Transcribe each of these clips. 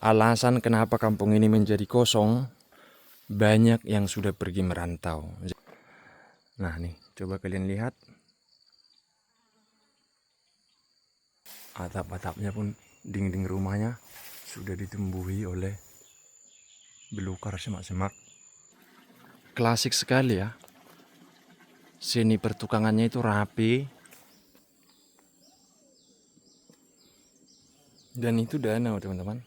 alasan kenapa kampung ini menjadi kosong, banyak yang sudah pergi merantau. Nah nih, coba kalian lihat. Atap-atapnya pun, dinding rumahnya sudah ditumbuhi oleh belukar semak-semak. Klasik sekali ya. Seni pertukangannya itu rapi. Dan itu danau, teman-teman.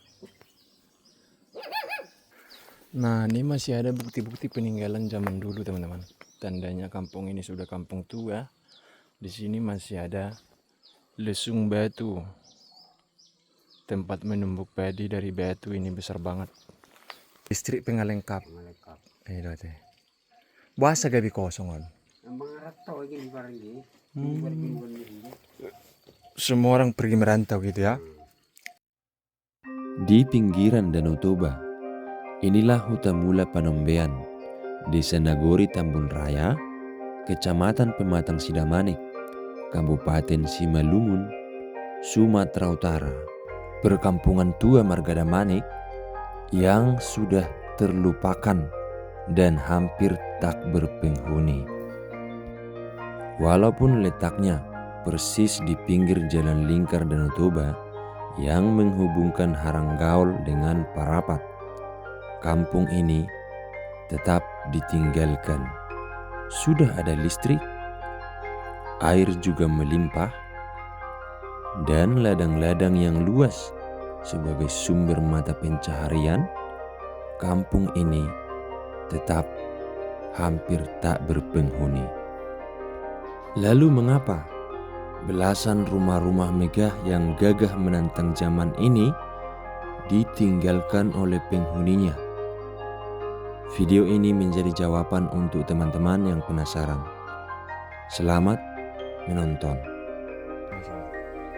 Nah, ini masih ada bukti-bukti peninggalan zaman dulu, teman-teman. Tandanya kampung ini sudah kampung tua. Di sini masih ada lesung batu. Tempat menumbuk padi dari batu ini besar banget. Listrik pengalengkap. Ini teh. Bahasa gabi kosong kan. Semua orang pergi merantau gitu ya. Di pinggiran Danau Toba, inilah Huta-Mula Panombean, Desa Nagori Tambun Raya, Kecamatan Pematang Sidamanik, Kabupaten Simalungun, Sumatera Utara. Perkampungan tua Marga Damanik yang sudah terlupakan dan hampir tak berpenghuni. Walaupun letaknya persis di pinggir jalan lingkar Danau Toba yang menghubungkan Haranggaol dengan Parapat, kampung ini tetap ditinggalkan. Sudah ada listrik, air juga melimpah, dan ladang-ladang yang luas sebagai sumber mata pencaharian. Kampung ini tetap hampir tak berpenghuni. Lalu mengapa belasan rumah-rumah megah yang gagah menantang zaman ini ditinggalkan oleh penghuninya? Video ini menjadi jawaban untuk teman-teman yang penasaran. Selamat menonton.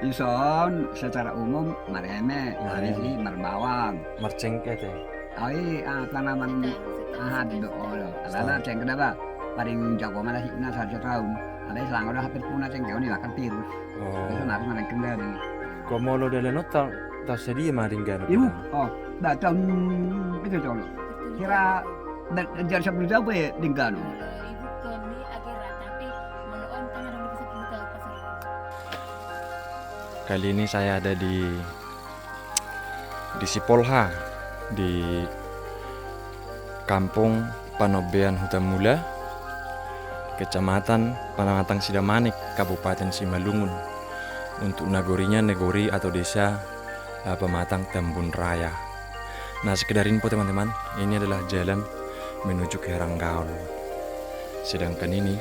Ison secara umum mareme, hari ini merbawang. Mercengket ya. Ai tanaman hado lo. Ada cengkeh apa? Paling jago mana sih? Nah 1 tahun. Ada selang udah hampir punah cengkeh ini makan virus. Itu Oh. nanti mana kendali. Como lo delle notte tak sedia maringgano. Ibu, dah tahun itu colo. Kira jar 10 tahun ya tinggal. Ibu kami akhirat tapi menolong tangan orang bisa pintar pasar. Kali ini saya ada di Sipolha, di Kampung Panombean Huta-Mula, Kecamatan Pematang Sidamanik, Kabupaten Simalungun. Untuk nagorinya Negori atau desa Pematang Tambun Raya. Nah, sekedar info teman-teman, ini adalah jalan menuju ke Haranggaol. Sedangkan ini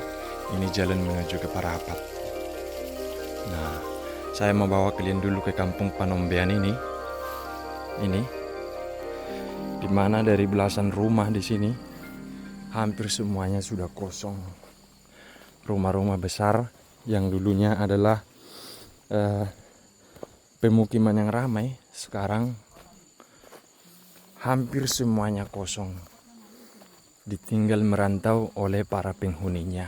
jalan menuju ke Parapat. Nah, saya mau bawa kalian dulu ke Kampung Panombean ini. Di mana dari belasan rumah di sini hampir semuanya sudah kosong. Rumah-rumah besar yang dulunya adalah pemukiman yang ramai, sekarang hampir semuanya kosong, ditinggal merantau oleh para penghuninya.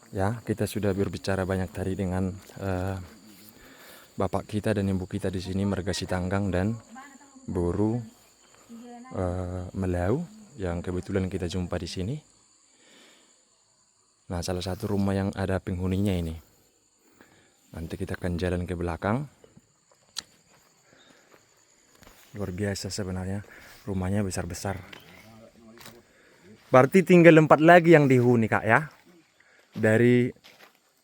Ya, kita sudah berbicara banyak tadi dengan bapak kita dan ibu kita di sini, Marga Sitanggang dan Boru Melau, yang kebetulan kita jumpa di sini. Nah, salah satu rumah yang ada penghuninya ini. Nanti kita akan jalan ke belakang. Luar biasa sebenarnya, rumahnya besar-besar. Berarti tinggal 4 lagi yang dihuni kak ya. Dari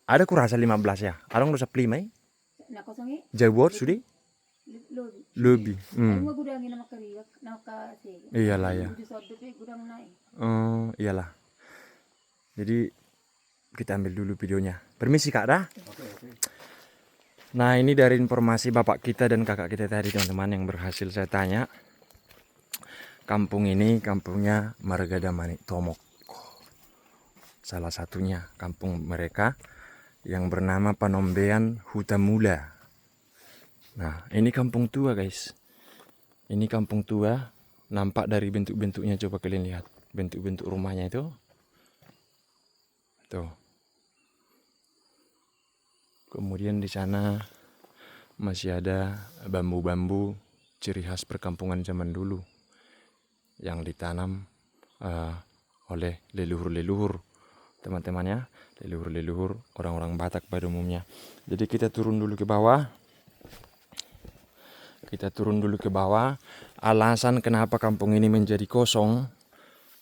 ada kurasa 15 ya. Arong rusak 5 Nak kosongi Jawab sudah lobi. lebih. Mau gudangin nama keriak, nama kasih. Iyalah ya. Di sodok gudang naik. Iyalah. Jadi kita ambil dulu videonya. Permisi kak dah. Nah, ini dari informasi bapak kita dan kakak kita tadi teman-teman yang berhasil saya tanya. Kampung ini kampungnya Marga Damanik Tomok. Salah satunya kampung mereka yang bernama Panombean Huta-Mula. Nah, ini kampung tua guys. Ini kampung tua. Nampak dari bentuk-bentuknya, coba kalian lihat. Bentuk-bentuk rumahnya itu. Tuh. Kemudian di sana masih ada bambu-bambu ciri khas perkampungan zaman dulu yang ditanam oleh leluhur-leluhur teman-temannya, leluhur-leluhur orang-orang Batak pada umumnya. Jadi kita turun dulu ke bawah. Alasan kenapa kampung ini menjadi kosong,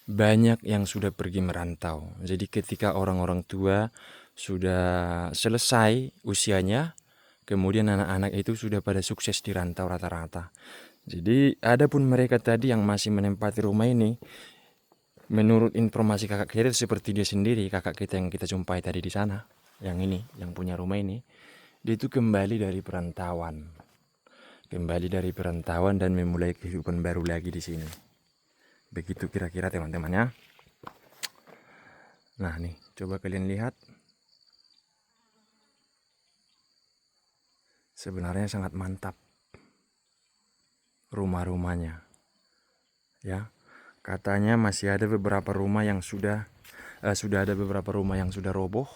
banyak yang sudah pergi merantau. Jadi ketika orang-orang tua sudah selesai usianya, kemudian anak-anak itu sudah pada sukses di rantau rata-rata. Jadi ada pun mereka tadi yang masih menempati rumah ini, menurut informasi kakak kita seperti dia sendiri, kakak kita yang kita jumpai tadi di sana, yang ini, yang punya rumah ini, dia itu kembali dari perantauan dan memulai kehidupan baru lagi di sini. Begitu kira-kira teman-teman ya. Nah nih, coba kalian lihat. Sebenarnya sangat mantap rumah-rumahnya. Ya. Katanya masih ada beberapa rumah yang sudah ada beberapa rumah yang sudah roboh.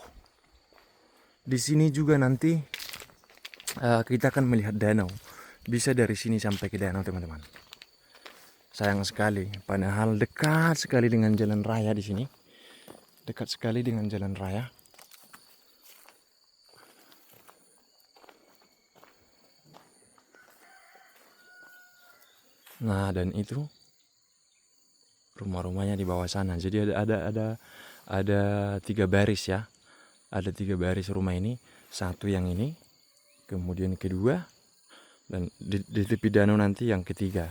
Di sini juga nanti kita akan melihat danau. Bisa dari sini sampai ke danau, teman-teman. Sayang sekali, padahal dekat sekali dengan jalan raya di sini. Dekat sekali dengan jalan raya. Nah, dan itu rumah-rumahnya di bawah sana. Jadi ada 3 baris ya. Ada 3 baris rumah ini. Satu yang ini, kemudian kedua, dan di tepi danau nanti yang ketiga.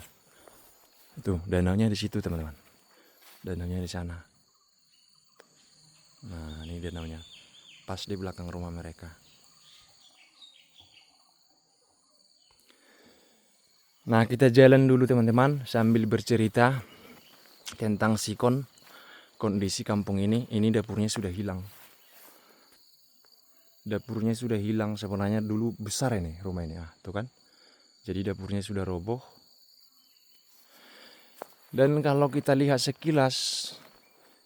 Tuh, danaunya di situ, teman-teman. Danaunya di sana. Nah, ini danaunya. Pas di belakang rumah mereka. Nah, kita jalan dulu, teman-teman, sambil bercerita tentang sikon, kondisi kampung ini. Ini dapurnya sudah hilang. Dapurnya sudah hilang. Sebenarnya dulu besar ini rumah ini. Tuh kan. Jadi dapurnya sudah roboh. Dan kalau kita lihat sekilas,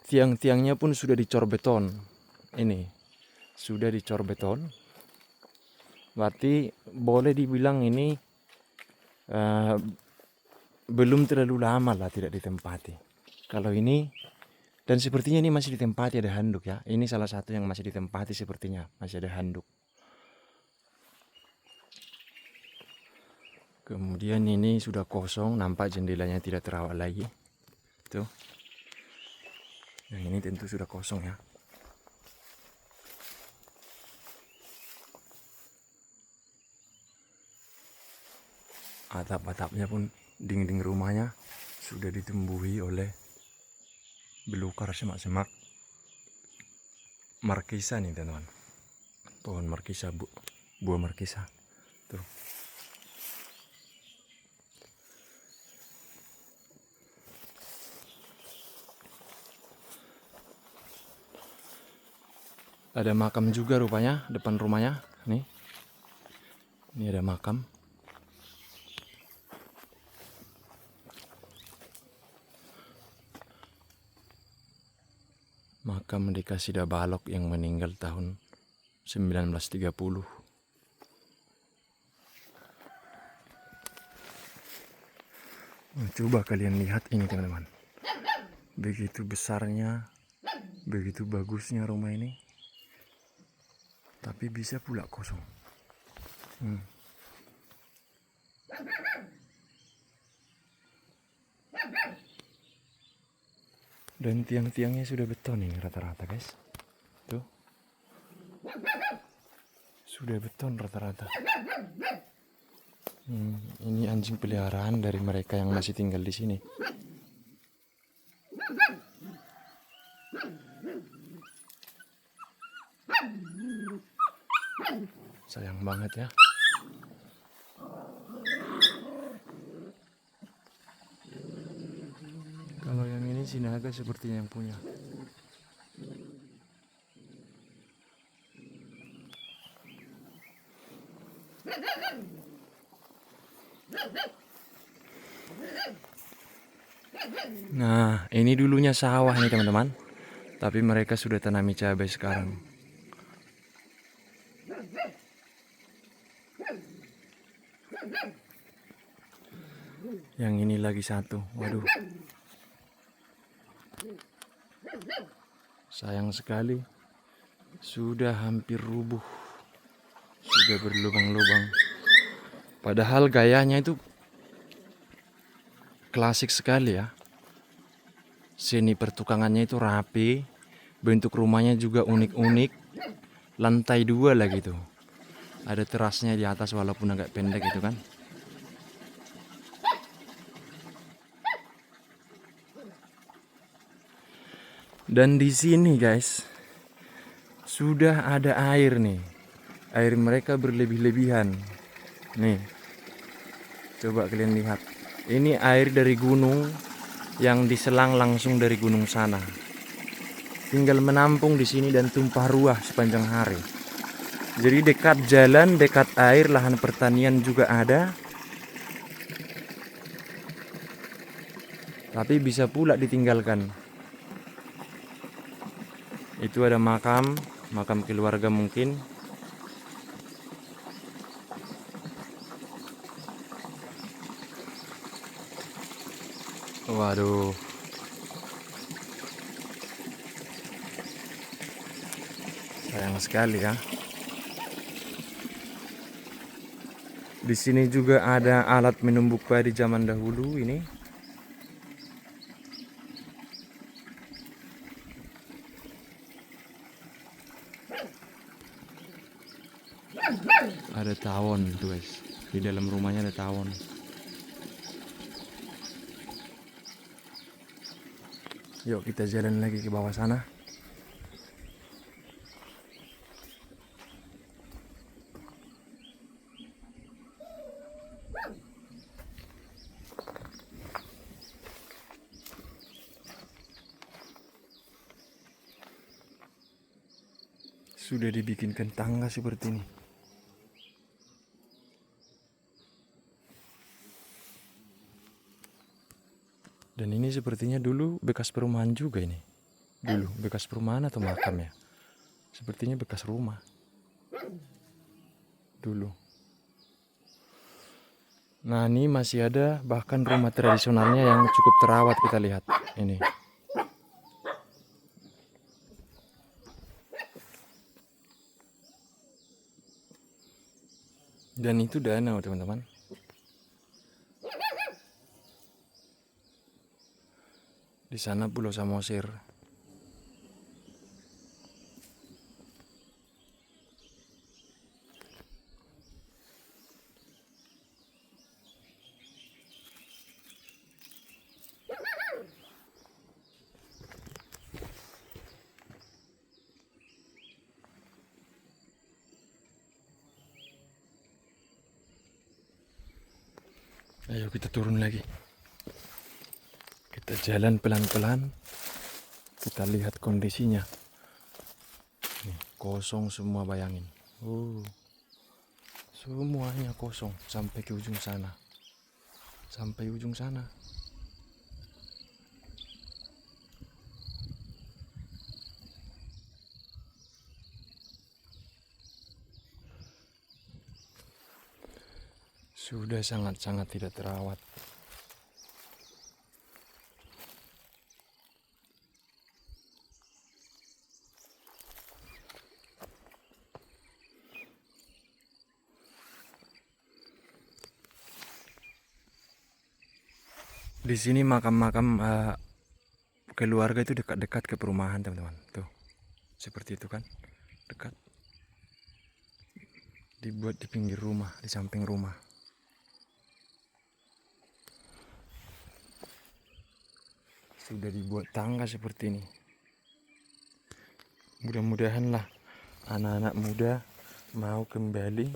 tiang-tiangnya pun sudah dicor beton. Ini sudah dicor beton. Berarti boleh dibilang ini belum terlalu lama lah tidak ditempati. Kalau ini, dan sepertinya ini masih ditempati, ada handuk ya. Ini salah satu yang masih ditempati sepertinya, masih ada handuk. Kemudian ini sudah kosong, nampak jendelanya tidak terawat lagi. Tuh. Yang ini tentu sudah kosong ya. Atap-atapnya pun, dinding rumahnya sudah ditumbuhi oleh belukar semak-semak markisa nih, teman-teman. Pohon markisa, buah markisa. Tuh. Ada makam juga rupanya depan rumahnya. Nih. Ini ada makam. Makam Deka Sidabalok yang meninggal tahun 1930. Coba kalian lihat ini, teman-teman. Begitu besarnya, begitu bagusnya rumah ini. Tapi bisa pula kosong. Dan tiang-tiangnya sudah beton ini rata-rata, guys. Tuh. Sudah beton rata-rata. Ini anjing peliharaan dari mereka yang masih tinggal di sini. Sayang banget ya. Kalau yang ini si naga sepertinya yang punya. Nah, ini dulunya sawah nih, teman-teman. Tapi mereka sudah tanami cabai sekarang. Yang ini lagi satu. Waduh. Sayang sekali. Sudah hampir rubuh. Sudah berlubang-lubang. Padahal gayanya itu klasik sekali ya. Seni pertukangannya itu rapi. Bentuk rumahnya juga unik-unik. Lantai 2 lagi tuh. Ada terasnya di atas walaupun agak pendek itu kan. Dan di sini guys, sudah ada air nih. Air mereka berlebih-lebihan. Nih. Coba kalian lihat. Ini air dari gunung yang diselang langsung dari gunung sana. Tinggal menampung di sini dan tumpah ruah sepanjang hari. Jadi dekat jalan, dekat air, lahan pertanian juga ada. Tapi bisa pula ditinggalkan. Itu ada makam keluarga mungkin. Waduh. Sayang sekali ya. Di sini juga ada alat menumbuk padi zaman dahulu ini. Ada tawon tuh guys. Di dalam rumahnya ada tawon. Yuk kita jalan lagi ke bawah sana. Sudah dibikinkan tangga seperti ini. Dan ini sepertinya dulu bekas perumahan juga ini. Dulu bekas perumahan atau makam ya? Sepertinya bekas rumah. Dulu. Nah ini masih ada bahkan rumah tradisionalnya yang cukup terawat, kita lihat. Ini. Dan itu danau teman-teman. Di sana Pulau Samosir. Ayo kita turun lagi. Kita jalan pelan-pelan. Kita lihat kondisinya. Nih, kosong semua, bayangin. Semuanya kosong sampai ke ujung sana. Sampai ujung sana. Sudah sangat-sangat tidak terawat. Di sini makam-makam keluarga itu dekat-dekat ke perumahan teman-teman. Tuh, seperti itu kan, dekat. Dibuat di pinggir rumah, di samping rumah. Sudah dibuat tangga seperti ini. Mudah-mudahan lah anak-anak muda mau kembali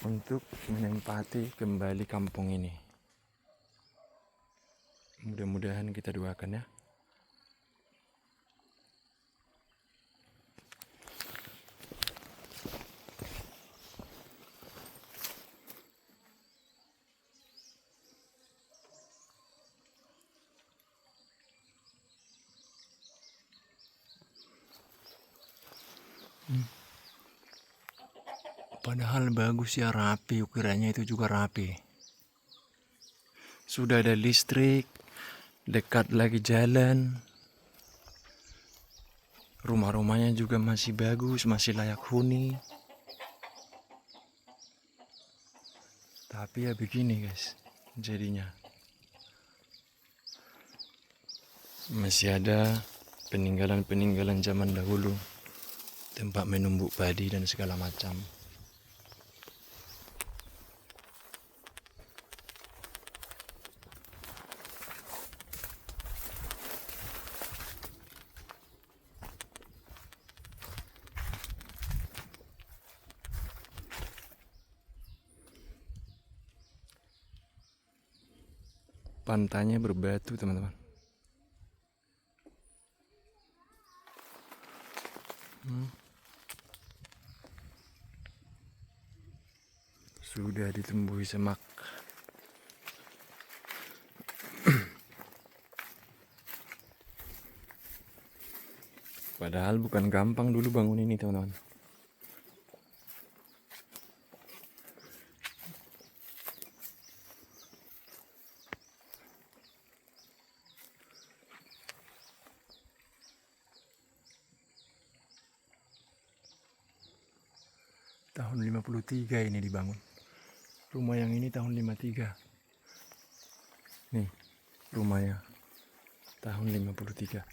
untuk menempati kembali kampung ini. Mudah-mudahan kita doakan ya. Padahal bagus ya, rapi, ukirannya itu juga rapi. Sudah ada listrik, dekat lagi jalan. Rumah-rumahnya juga masih bagus, masih layak huni. Tapi ya begini guys, jadinya. Masih ada peninggalan-peninggalan zaman dahulu. Tempat menumbuk padi dan segala macam. Pantainya berbatu teman-teman. Sudah ditumbuhi semak. Padahal bukan gampang dulu bangun ini teman-teman. Tahun 53 ini dibangun. Rumah yang ini tahun 53. Nih, rumahnya tahun 53.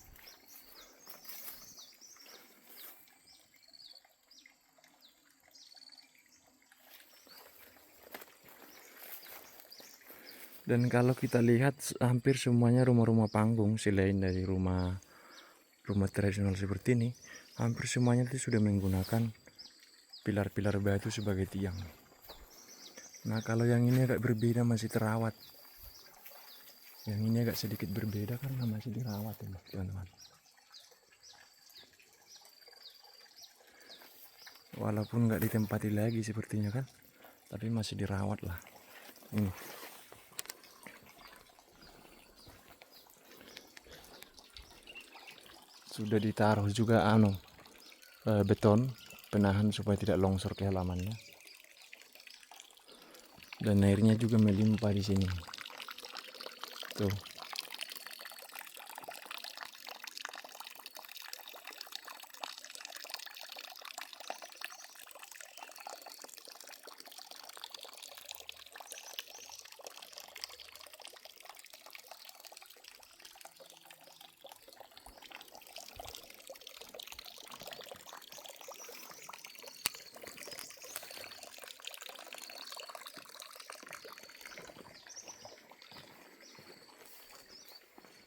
Dan kalau kita lihat hampir semuanya rumah-rumah panggung selain dari rumah tradisional seperti ini, hampir semuanya itu sudah menggunakan pilar-pilar batu sebagai tiang. Nah kalau yang ini agak berbeda, masih terawat. Yang ini agak sedikit berbeda karena masih dirawat ya teman-teman. Walaupun nggak ditempati lagi sepertinya kan, tapi masih dirawat lah. Ini. Sudah ditaruh juga beton penahan supaya tidak longsor ke halamannya. Dan airnya juga melimpah di sini. Tuh.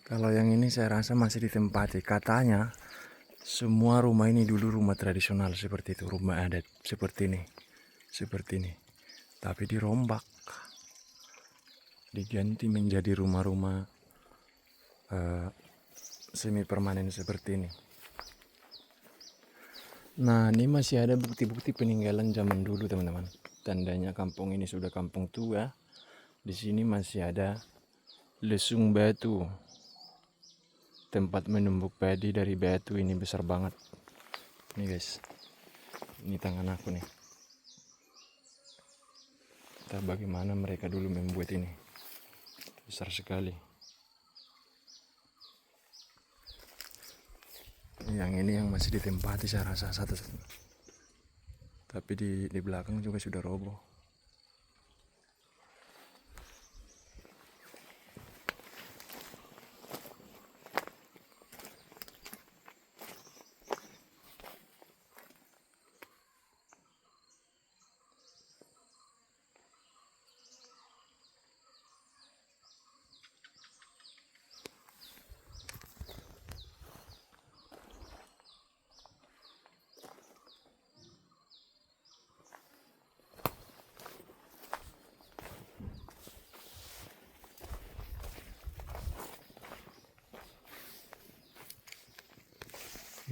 Kalau yang ini saya rasa masih ditempati. Katanya semua rumah ini dulu rumah tradisional seperti itu, rumah adat seperti ini. Tapi dirombak, diganti menjadi rumah-rumah semi permanen seperti ini. Nah, ini masih ada bukti-bukti peninggalan zaman dulu, teman-teman. Tandanya kampung ini sudah kampung tua. Di sini masih ada lesung batu. Tempat menumbuk padi dari batu ini besar banget. Nih guys, ini tangan aku nih. Entah bagaimana mereka dulu membuat ini. Besar sekali. Yang ini yang masih ditempati saya rasa satu. Tapi di belakang juga sudah roboh.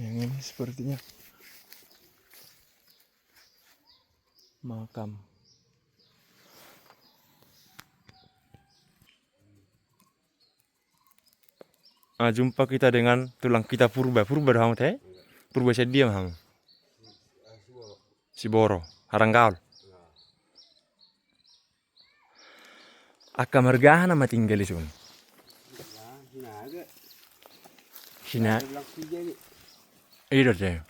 Yang ini sepertinya makam. Nah, jumpa kita dengan tulang kita purba dong teh. Purba sedia hang. Siboro, Haranggaul. Akka margahan nama tinggal di sun. Sina idot deh.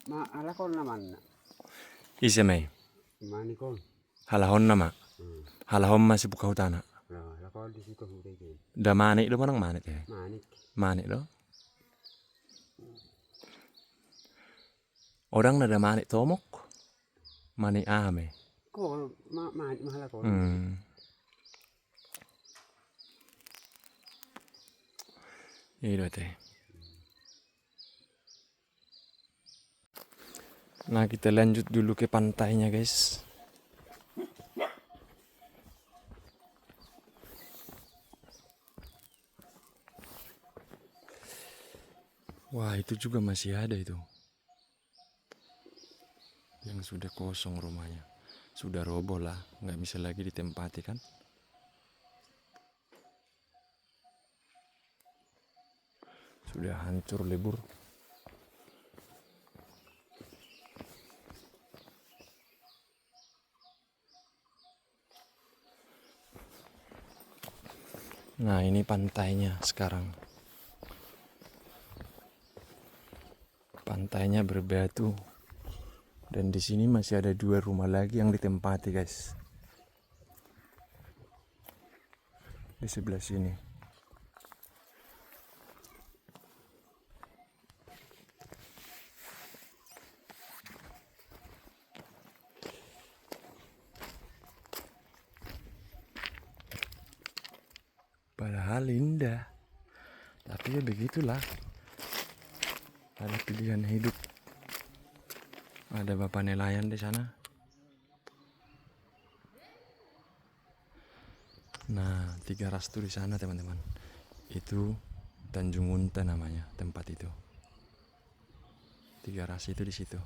Ma ala kon naman. Isemai. Mani kon. Halahon nama. Halahon masih buka hutana. Ala kon di situ hutai ke. Da manik do manang manik ya. Mani. Manik do. Orang nada manik tomok. Manik ame. Ko mani mahala kon. Idot deh. Nah, kita lanjut dulu ke pantainya, guys. Wah, itu juga masih ada itu. Yang sudah kosong rumahnya. Sudah roboh lah, nggak bisa lagi ditempati kan. Sudah hancur lebur. Nah, ini pantainya sekarang. Pantainya berbatu. Dan di sini masih ada 2 rumah lagi yang ditempati, guys. Di sebelah sini. Padahal indah. Tapi ya begitulah. Ada pilihan hidup. Ada bapak nelayan di sana. Nah, 3 rastu di sana, teman-teman. Itu Tanjung Unta namanya tempat itu. 3 ras itu di situ.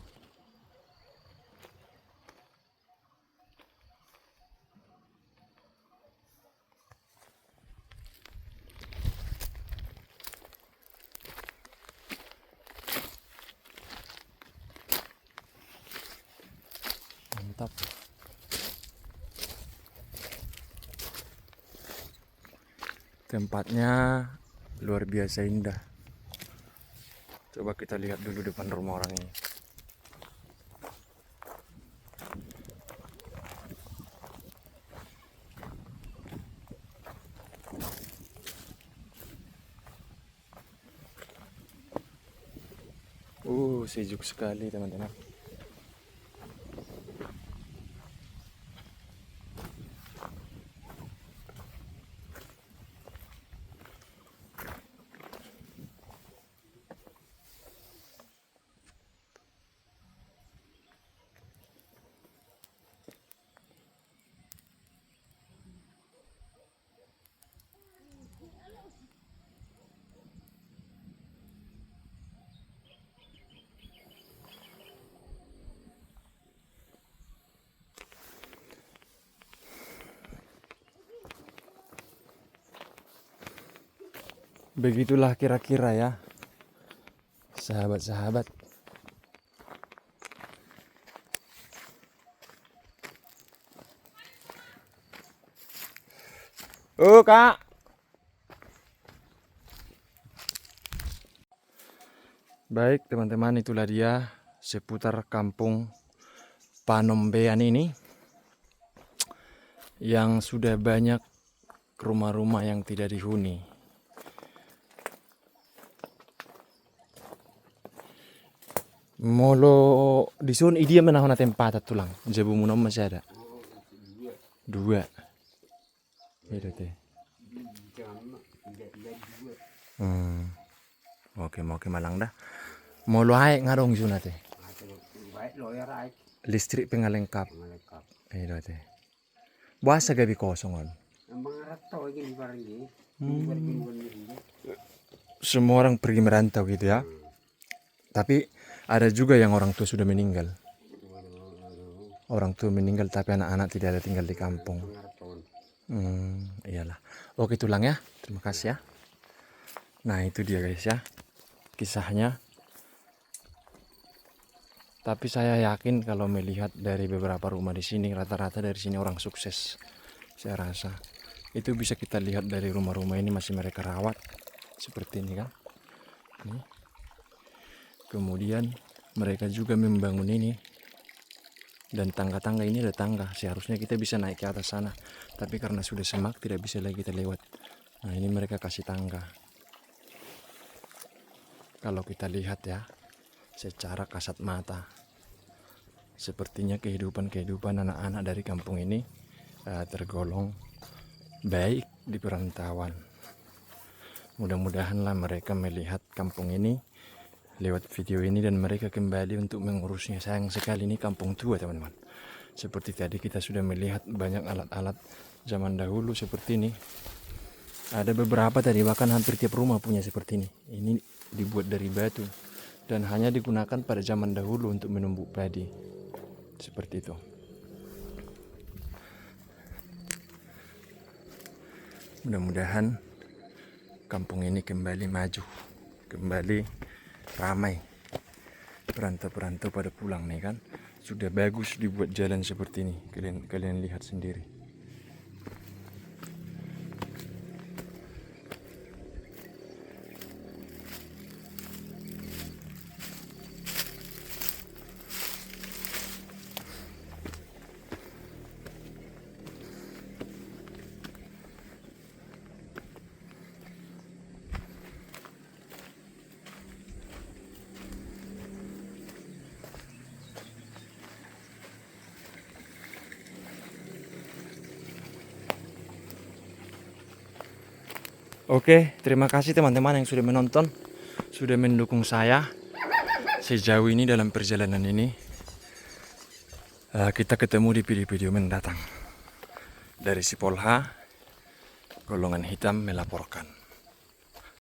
Mantap. Tempatnya luar biasa indah. Coba kita lihat dulu depan rumah orang ini. Sejuk sekali, teman-teman. Begitulah kira-kira ya, sahabat-sahabat. Oh, Kak. Baik, teman-teman, itulah dia seputar kampung Panombean ini yang sudah banyak rumah-rumah yang tidak dihuni. Molo di sun idia menahona tempata tulang. Jabu munom masih ada. 2. Itu teh. Oke, mau ke Malang dah. Molo hai ngarong sun teh. Listrik pengalengkap. Itu teh. Buasa gabi kosongan. Semua orang pergi merantau gitu ya. Tapi ada juga yang orang tua sudah meninggal. Orang tua meninggal tapi anak-anak tidak ada tinggal di kampung. Iyalah. Oke, tulang ya. Terima kasih ya. Nah, itu dia guys ya. Kisahnya. Tapi saya yakin kalau melihat dari beberapa rumah di sini, rata-rata dari sini orang sukses. saya rasa. Itu bisa kita lihat dari rumah-rumah ini masih mereka rawat seperti ini kan. Nih. Kemudian mereka juga membangun ini. Dan tangga-tangga ini ada tangga. Seharusnya kita bisa naik ke atas sana. Tapi karena sudah semak tidak bisa lagi kita lewat. Nah ini mereka kasih tangga. Kalau kita lihat ya, secara kasat mata, sepertinya kehidupan anak-anak dari kampung ini tergolong baik di perantauan. Mudah-mudahanlah mereka melihat kampung ini lewat video ini dan mereka kembali untuk mengurusnya. Sayang sekali ini kampung tua teman-teman. Seperti tadi kita sudah melihat banyak alat-alat zaman dahulu seperti ini. Ada beberapa tadi bahkan hampir tiap rumah punya seperti ini. Ini dibuat dari batu dan hanya digunakan pada zaman dahulu untuk menumbuk padi. Seperti itu. Mudah-mudahan kampung ini kembali maju, kembali ramai. Perantau-perantau pada pulang nih kan. Sudah bagus dibuat jalan seperti ini. Kalian lihat sendiri. Oke, terima kasih teman-teman yang sudah menonton, sudah mendukung saya sejauh ini dalam perjalanan ini. Kita ketemu di video-video mendatang. Dari Sipolha, golongan hitam melaporkan.